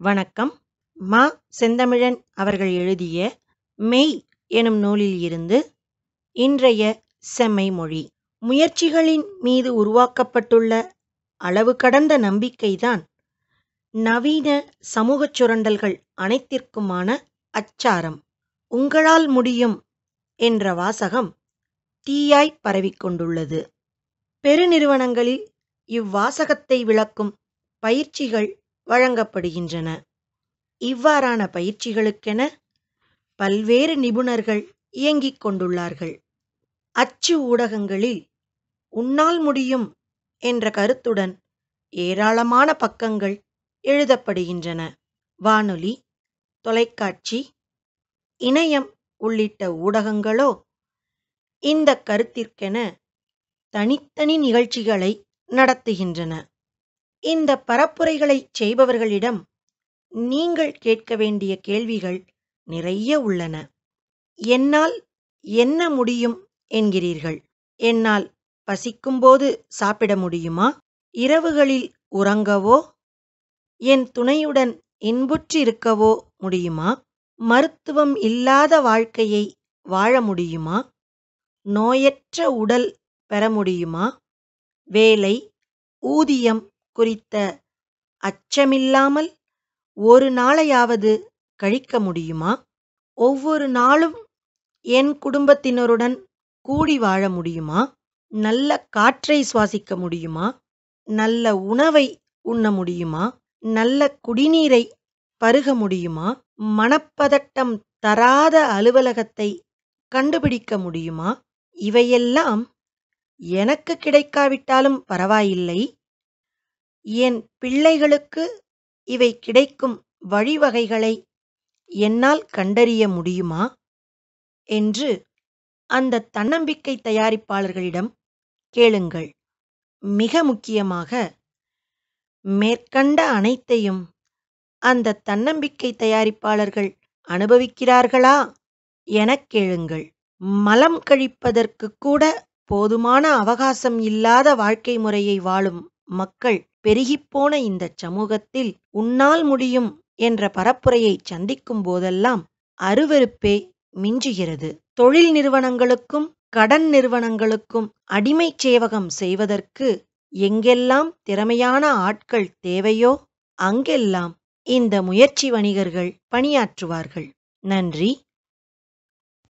வணக்கம். மா. செந்தமிழன் அவர்கள் எழுதிய மெய் எனும் நூலில் இருந்து இன்றைய செம்மை மொழி. முயற்சிகளின் மீது உருவாக்கப்பட்டுள்ள அளவு கடந்த நம்பிக்கைதான் நவீன சமூகச் சுரண்டல்கள் அனைத்திற்குமான அச்சாரம். உங்களால் முடியும் என்ற வாசகம் தீயாய் பரவிக்கொண்டுள்ளது. பெருநிறுவனங்களில் இவ்வாசகத்தை விளக்கும் பயிற்சிகள் வழங்கப்படுகின்றன. இவ்வாறான பயிற்சிகளுக்கென பல்வேறு நிபுணர்கள் இயங்கிக் கொண்டுள்ளார்கள். அச்சு ஊடகங்களில் உன்னால் முடியும் என்ற கருத்துடன் ஏராளமான பக்கங்கள் எழுதப்படுகின்றன. வானொலி, தொலைக்காட்சி, இணையம் உள்ளிட்ட ஊடகங்களோ இந்த கருத்திற்கென தனித்தனி நிகழ்ச்சிகளை நடத்துகின்றன. இந்த பரப்புரைகளைச் செய்பவர்களிடம் நீங்கள் கேட்க வேண்டிய கேள்விகள் நிறைய உள்ளன. என்னால் என்ன முடியும் என்கிறீர்கள். என்னால் பசிக்கும்போது சாப்பிட முடியுமா? இரவுகளில் உறங்கவோ என் துணையுடன் இன்புற்றிருக்கவோ முடியுமா? மருத்துவம் இல்லாத வாழ்க்கையை வாழ முடியுமா? நோயற்ற உடல் பெற முடியுமா? வேலை, ஊதியம் குறித்த அச்சமில்லாமல் ஒரு நாளையாவது கழிக்க முடியுமா? ஒவ்வொரு நாளும் என் குடும்பத்தினருடன் கூடி வாழ முடியுமா? நல்ல காற்றை சுவாசிக்க முடியுமா? நல்ல உணவை உண்ண முடியுமா? நல்ல குடிநீரை பருக முடியுமா? மனப்பதட்டம் தராத அலுவலகத்தை கண்டுபிடிக்க முடியுமா? இவையெல்லாம் எனக்கு கிடைக்காவிட்டாலும் பரவாயில்லை, என் பிள்ளைகளுக்கு இவை கிடைக்கும் வழிவகைகளை என்னால் கண்டறிய முடியுமா என்று அந்த தன்னம்பிக்கை தயாரிப்பாளர்களிடம் கேளுங்கள். மிக முக்கியமாக, மேற்கண்ட அனைத்தையும் அந்த தன்னம்பிக்கை தயாரிப்பாளர்கள் அனுபவிக்கிறார்களா எனக் கேளுங்கள். மலம் கழிப்பதற்கு கூட போதுமான அவகாசம் இல்லாத வாழ்க்கை முறையை வாழும் மக்கள் பெருகிப்போன இந்த சமூகத்தில் உன்னால் முடியும் என்ற பரப்புரையை சந்திக்கும் போதெல்லாம் அருவருப்பே மிஞ்சுகிறது. தொழில் நிறுவனங்களுக்கும் கடன் நிறுவனங்களுக்கும் அடிமை சேவகம் செய்வதற்கு எங்கெல்லாம் திறமையான ஆட்கள் தேவையோ அங்கெல்லாம் இந்த முயற்சி வணிகர்கள் பணியாற்றுவார்கள். நன்றி.